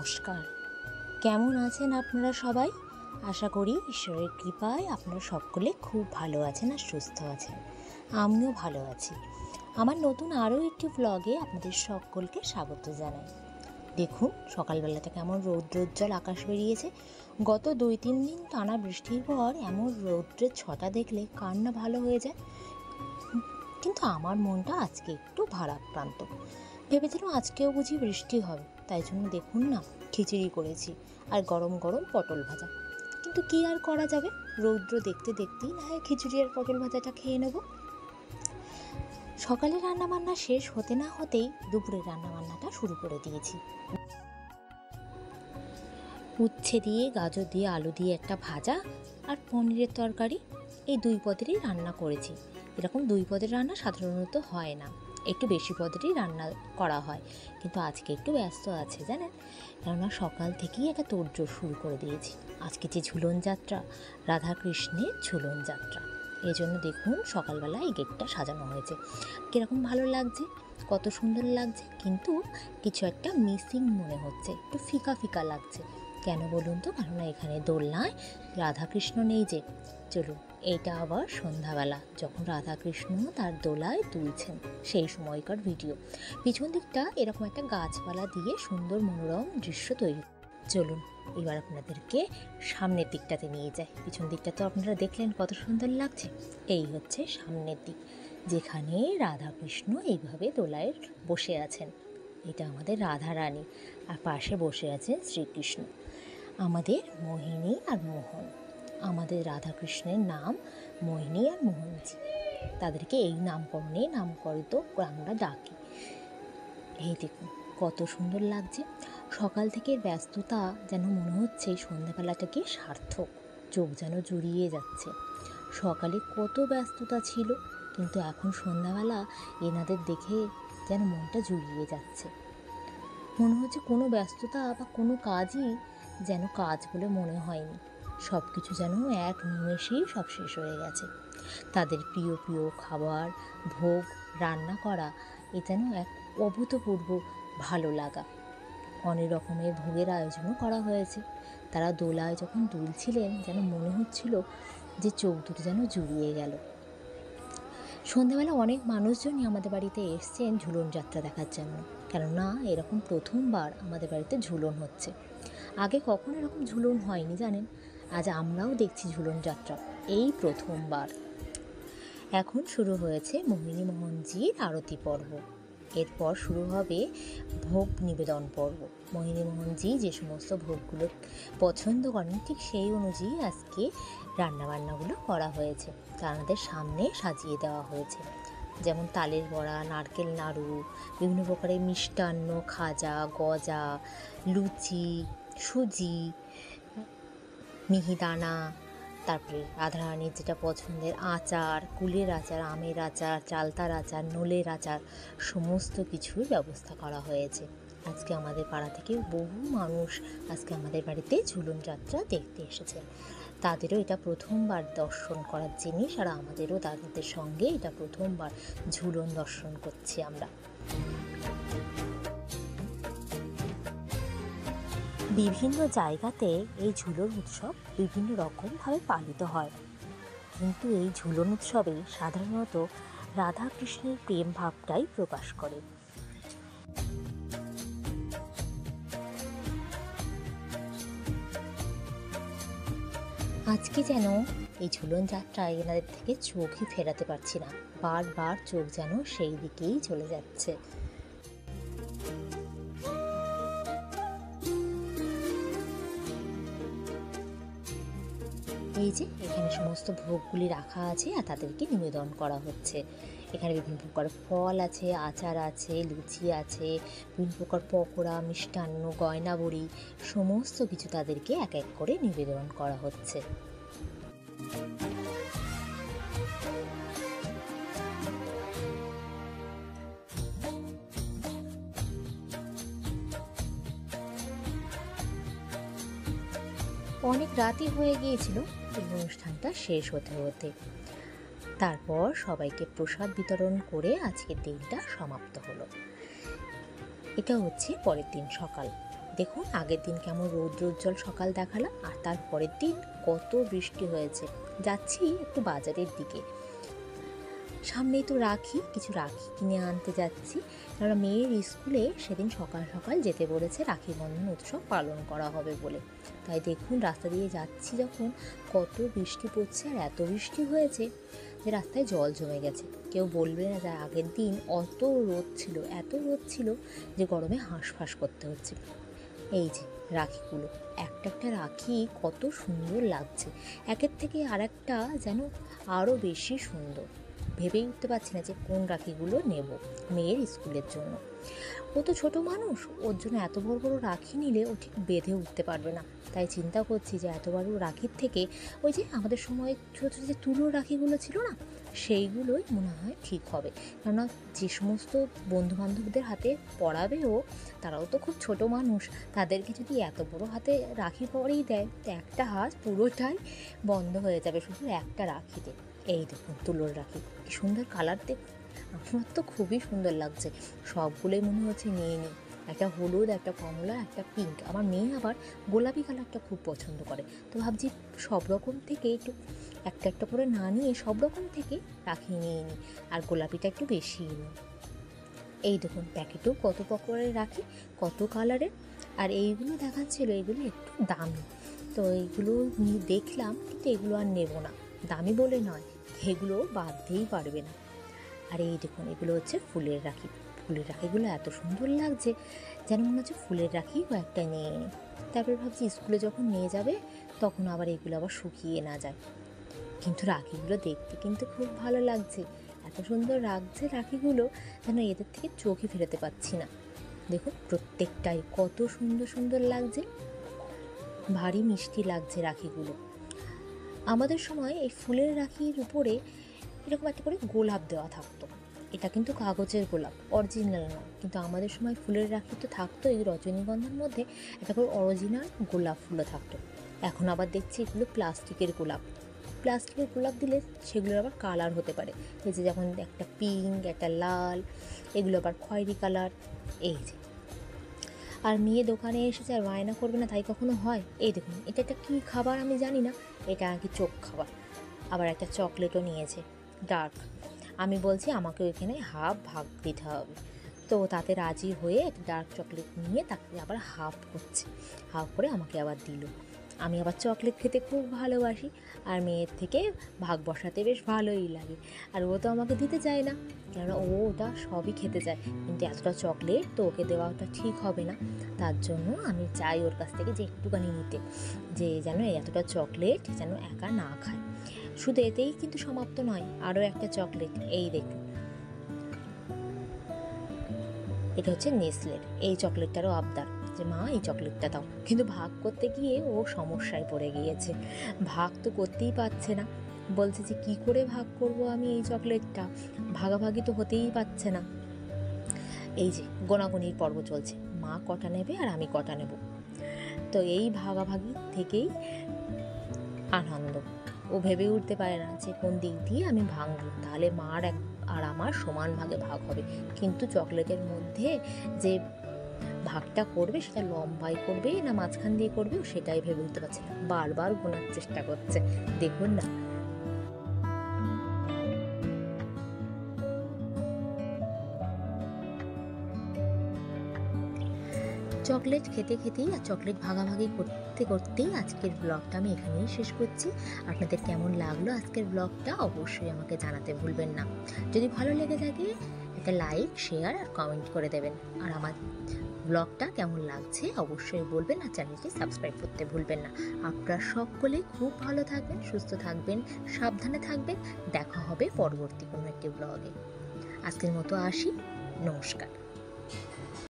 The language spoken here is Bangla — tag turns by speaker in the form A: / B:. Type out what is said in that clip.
A: নমস্কার। কেমন আছেন আপনারা সবাই? আশা করি ঈশ্বরের কৃপায় আপনারা সকলে খুব ভালো আছেন আর সুস্থ আছেন। আমিও ভালো আছি। আমার নতুন আরও একটি ব্লগে আপনাদের সকলকে স্বাগত জানাই। দেখুন সকালবেলাটা কেমন রৌদ্রোজ্জ্বল আকাশ বেরিয়েছে। গত 2-3 দিন টানা বৃষ্টির পর এমন রৌদ্রের ছটা দেখলে কার না ভালো হয়ে যায়। কিন্তু আমার মনটা আজকে একটু ভারাক্রান্ত। ভেবেছিলাম আজকেও বুঝি বৃষ্টি হবে, তাই জন্য দেখুন না খিচুড়ি করেছি আর গরম গরম পটল ভাজা। কিন্তু কি আর করা যাবে, রৌদ্র দেখতে দেখতেই না হয় খিচুড়ি আর পটল ভাজাটা খেয়ে নেব। সকালে রান্নাবান্না শেষ হতে না হতেই দুপুরে রান্নাবান্নাটা শুরু করে দিয়েছি। উচ্ছে দিয়ে, গাজর দিয়ে, আলু দিয়ে একটা ভাজা আর পনিরের তরকারি, এই 2 পদেরই রান্না করেছি। এরকম 2 পদের রান্না সাধারণত হয় না, একটু বেশি পদেরই রান্না করা হয়। কিন্তু আজকে একটু ব্যস্ত আছে জানেন, কেননা সকাল থেকেই একটা তোড়জোড় শুরু করে দিয়েছি। আজকে যে ঝুলন যাত্রা, রাধাকৃষ্ণের ঝুলন যাত্রা, এই জন্য দেখুন সকালবেলা এই গেটটা সাজানো হয়েছে। কীরকম ভালো লাগছে, কত সুন্দর লাগছে, কিন্তু কিছু একটা মিসিং মনে হচ্ছে, একটু ফিকা ফিকা লাগছে। কেন বলুন তো? কেননা এখানে দোলনায় রাধাকৃষ্ণ নেই যে। চলুন, এইটা আবার সন্ধ্যাবেলা যখন রাধাকৃষ্ণ তার দোলায় দুলছেন সেই সময়কার ভিডিও। পিছন দিকটা এরকম একটা গাছপালা দিয়ে সুন্দর মনোরম দৃশ্য তৈরি। চলুন এবার আপনাদেরকে সামনের দিকটাতে নিয়ে যাই। পিছন দিকটা তো আপনারা দেখলেন কত সুন্দর লাগছে। এই হচ্ছে সামনের দিক, যেখানে রাধাকৃষ্ণ এইভাবে দোলায় বসে আছেন। এটা আমাদের রাধা রানী, আর পাশে বসে আছেন শ্রীকৃষ্ণ, আমাদের মোহিনী আর মোহন। আমাদের রাধাকৃষ্ণের নাম মোহিনী আর মোহনজি, তাদেরকে এই নামকরণে নামকরিত আমরা ডাকি। এই দেখুন কত সুন্দর লাগছে। সকাল থেকে ব্যস্ততা যেন মনে হচ্ছে সন্ধ্যাবেলাটাকে সার্থক, চোখ যেন জুড়িয়ে যাচ্ছে। সকালে কত ব্যস্ততা ছিল, কিন্তু এখন সন্ধ্যাবেলা এনাদের দেখে যেন মনটা জুড়িয়ে যাচ্ছে। মনে হচ্ছে কোনো ব্যস্ততা বা কোনো কাজই যেন কাজ বলে মনে হয়নি। সব কিছু যেন এক নিমেষেই সব শেষ হয়ে গেছে। তাদের প্রিয় প্রিয় খাবার ভোগ রান্না করা, এ যেন এক অভূতপূর্ব ভালো লাগা। অনেক রকমের ভোগের আয়োজনও করা হয়েছে। তারা দোলায় যখন দুলছিলেন যেন মনে হচ্ছিল যে চোখ দুটো যেন জুড়িয়ে গেল। সন্ধ্যাবেলা অনেক মানুষজনই আমাদের বাড়িতে এসছেন ঝুলন যাত্রা দেখার জন্য, কেননা এরকম প্রথমবার আমাদের বাড়িতে ঝুলন হচ্ছে। আগে কখনো এরকম ঝুলন হয়নি জানেন। আজ আমরাও দেখছি ঝুলন যাত্রা, এই প্রথমবার। এখন শুরু হয়েছে মোহিনী মোহনজির আরতি পর্ব। এরপর শুরু হবে ভোগ নিবেদন পর্ব। মোহিনী মোহনজি যে সমস্ত ভোগগুলো পছন্দ করেন ঠিক সেই অনুযায়ী আজকে রান্নাবান্নাগুলো করা হয়েছে, তাদের সামনে সাজিয়ে দেওয়া হয়েছে। যেমন তালের বড়া, নারকেল নাড়ু, বিভিন্ন প্রকারের মিষ্টান্ন, খাজা, গজা, লুচি, সুজি, মিহিদানা, তারপরে রাধারানীর যেটা পছন্দের আচার, কুলের আচার, আমের আচার, চালতার আচার, নোলের আচার, সমস্ত কিছুর ব্যবস্থা করা হয়েছে। আজকে আমাদের পাড়া থেকে বহু মানুষ আজকে আমাদের বাড়িতে ঝুলন যাত্রা দেখতে এসেছে। তাদেরও এটা প্রথমবার দর্শন করার জিনিস, আর আমাদেরও তাদের সঙ্গে এটা প্রথমবার ঝুলন দর্শন করছি আমরা। বিভিন্ন জায়গাতে এই ঝুলন উৎসব বিভিন্ন রকমভাবে পালিত হয়, কিন্তু এই ঝুলন উৎসবে সাধারণত রাধাকৃষ্ণের প্রেম ভাবটাই প্রকাশ করে। আজকে যেন এই ঝুলন যাত্রায় এনাদের থেকে চোখই ফেরাতে পারছি না, বারবার চোখ যেন সেই দিকেই চলে যাচ্ছে। এই যে এখানে সমস্ত ভোগগুলি রাখা আছে আর তাদেরকে নিবেদন করা হচ্ছে। এখানে বিভিন্ন প্রকার ফল আছে, আচার আছে, লুচি আছে, বিভিন্ন প্রকার পকোড়া, মিষ্টান্ন, গয়না বড়ি, সমস্ত কিছু তাদেরকে এক এক করে নিবেদন করা হচ্ছে। অনেক রাতই হয়ে গিয়েছিল এই অনুষ্ঠানটা শেষ হতে হতে। তারপর সবাইকে প্রসাদ বিতরণ করে আজকের দিনটা সমাপ্ত হলো। এটা হচ্ছে পরের দিন সকাল। দেখুন আগের দিন কেমন রৌদ্রোজ্জ্বল সকাল দেখালাম, আর তারপরের দিন কত বৃষ্টি হয়েছে। যাচ্ছি একটু বাজারের দিকে, সামনেই তো রাখি, কিছু রাখি কিনে আনতে যাচ্ছি। কারণ মেয়ের স্কুলে সেদিন সকাল সকাল যেতে বলেছে, রাখি বন্ধন উৎসব পালন করা হবে বলে। তাই দেখুন রাস্তা দিয়ে যাচ্ছি যখন, কত বৃষ্টি পড়ছে, আর এত বৃষ্টি হয়েছে যে রাস্তায় জল জমে গেছে। কেউ বলবে না যে আগের দিন অত রোদ ছিল, এত রোদ ছিল যে গরমে হাঁসফাঁস করতে হচ্ছে। এই যে রাখিগুলো, একটা একটা রাখি কত সুন্দর লাগছে, একের থেকে আরেকটা যেন আরও বেশি সুন্দর। ভেবেই উঠতে পারছি না যে কোন রাখিগুলো নেব মেয়ের স্কুলের জন্য। ও তো ছোট মানুষ, ওর জন্য এত বড় বড় রাখি নিলে ও ঠিক বেঁধে উঠতে পারবে না। তাই চিন্তা করছি যে এত বড় রাখির থেকে ওই যে আমাদের সময় ছোটো ছোটো যে তুলোর রাখিগুলো ছিল না, সেইগুলোই মনে হয় ঠিক হবে। কেননা যে সমস্ত বন্ধুবান্ধবদের হাতে পরাবে ও, তারাও তো খুব ছোট মানুষ, তাদেরকে যদি এত বড় হাতে রাখি পরেই দেয় তো একটা হাত পুরোটাই বন্ধ হয়ে যাবে শুধু একটা রাখিতে। এই দেখুন তুলোর রাখি, কি সুন্দর কালার, দেখুন আমার তো খুবই সুন্দর লাগছে। সবগুলোই মনে হচ্ছে নিয়ে নিই, একটা হলুদ, একটা কমলা, একটা পিঙ্ক। আমার মেয়ে আবার গোলাপি কালারটা খুব পছন্দ করে, তো ভাবছি সব রকম থেকে একটু একটা একটা করে না নিয়ে সব রকম থেকে রাখি নিয়ে নিই, আর গোলাপিটা একটু বেশি নিই। এই দেখুন প্যাকেটেও কত প্রকারের রাখি, কত কালারের। আর এইগুলো দেখাচ্ছিল, এগুলো একটু দামি, তো এইগুলো দেখলাম, কিন্তু এগুলো আর নেব না, দামি বলে নয়, এগুলো বাঁধতেই পারবে না। আর এই দেখুন এগুলো হচ্ছে ফুলের রাখি, ফুলের রাখিগুলো এত সুন্দর লাগছে যেন মনে হচ্ছে ফুলের রাখি কয়েকটা নিয়ে নিই। তারপর ভাবছি স্কুলে যখন নিয়ে যাবে তখন আবার এগুলো আবার শুকিয়ে না যায়। কিন্তু রাখিগুলো দেখতে কিন্তু খুব ভালো লাগছে, এত সুন্দর লাগছে রাখিগুলো যেন এদের থেকে চোখই ফেরাতে পারছি না। দেখুন প্রত্যেকটাই কত সুন্দর সুন্দর লাগছে, ভারী মিষ্টি লাগছে রাখিগুলো। আমাদের সময় এই ফুলের রাখির উপরে এরকম একটা করে গোলাপ দেওয়া থাকতো, এটা কিন্তু কাগজের গোলাপ, অরিজিনাল নয়। কিন্তু আমাদের সময় ফুলের রাখি তো থাকতো এই রজনীগন্ধার মধ্যে একটা করে অরিজিনাল গোলাপ ফুলও থাকতো। এখন আবার দেখছি এগুলো প্লাস্টিকের গোলাপ, প্লাস্টিকের গোলাপ দিলে সেগুলোর আবার কালার হতে পারে, এই যে যখন একটা পিঙ্ক, একটা লাল, এগুলো আবার খয়েরি কালার। এই যে আর মেয়ে দোকানে এসেছে আর বায়না করবে না, তাই কখনো হয়? এই দেখুন এটা একটা কী খাবার আমি জানি না, এটা নাকি চোখ খাবার। আবার একটা চকলেটও নিয়েছে ডার্ক, আমি বলছি আমাকে ওইখানে হাফ ভাগ দিতে হবে, তো তাতে রাজি হয়ে একটা ডার্ক চকলেট নিয়ে তাকে আবার হাফ করছে, হাফ করে আমাকে আবার দিল। আমি আবার চকলেট খেতে খুব ভালোবাসি, আর মেয়ের থেকে ভাগ বসাতে বেশ ভালোই লাগে। আর ও তো আমাকে দিতে চায় না, কেননা ও ওটা সবই খেতে চায়, কিন্তু এতটা চকলেট তো ওকে দেওয়াটা ঠিক হবে না। তার জন্য আমি চাই ওর কাছ থেকে যে একটুখানি নিতে, যে যেন এতটা চকলেট যেন একা না খায়। শুধু এতেই কিন্তু সমাপ্ত নয়, আরও একটা চকলেট, এই দেখুন এটা হচ্ছে নেসলের। এই চকলেটটারও আবদার যে মা এই চকলেটটা দাও, কিন্তু ভাগ করতে গিয়ে ও সমস্যায় পড়ে গিয়েছে, ভাগ তো করতেই পারছে না। বলছে যে কি করে ভাগ করব আমি এই চকলেটটা, ভাগাভাগি তো হতেই পারছে না। এই যে গোনাগুনির পর্ব চলছে, মা কটা নেবে আর আমি কটা নেব, তো এই ভাগাভাগি থেকেই আনন্দ। ও ভেবে উঠতে পারে না যে কোন দিক দিয়ে আমি ভাঙবো, তাহলে মার আর আমার সমান ভাগে ভাগ হবে। কিন্তু চকলেটের মধ্যে যে ভাগটা করবে সেটা লম্বাই করবে না মাঝখান দিয়ে করবে, সেটাই ভেবে উঠতে পারছে না, বারবার গোনার চেষ্টা করছে। দেখুন না, চকলেট খেতে খেতেই আর চকলেট ভাগাভাগি করতে করতেই আজকের ব্লগটা আমি এখানেই শেষ করছি। আপনাদের কেমন লাগলো আজকের ব্লগটা অবশ্যই আমাকে জানাতে ভুলবেন না। যদি ভালো লেগে থাকে একটা লাইক, শেয়ার আর কমেন্ট করে দেবেন। আর আমার ব্লগটা কেমন লাগছে অবশ্যই বলবেন, আর চ্যানেলটি সাবস্ক্রাইব করতে ভুলবেন না। আপনারা সকলে খুব ভালো থাকবেন, সুস্থ থাকবেন, সাবধানে থাকবেন। দেখা হবে পরবর্তী কোনো একটি ব্লগে। আজকের মতো আসি, নমস্কার।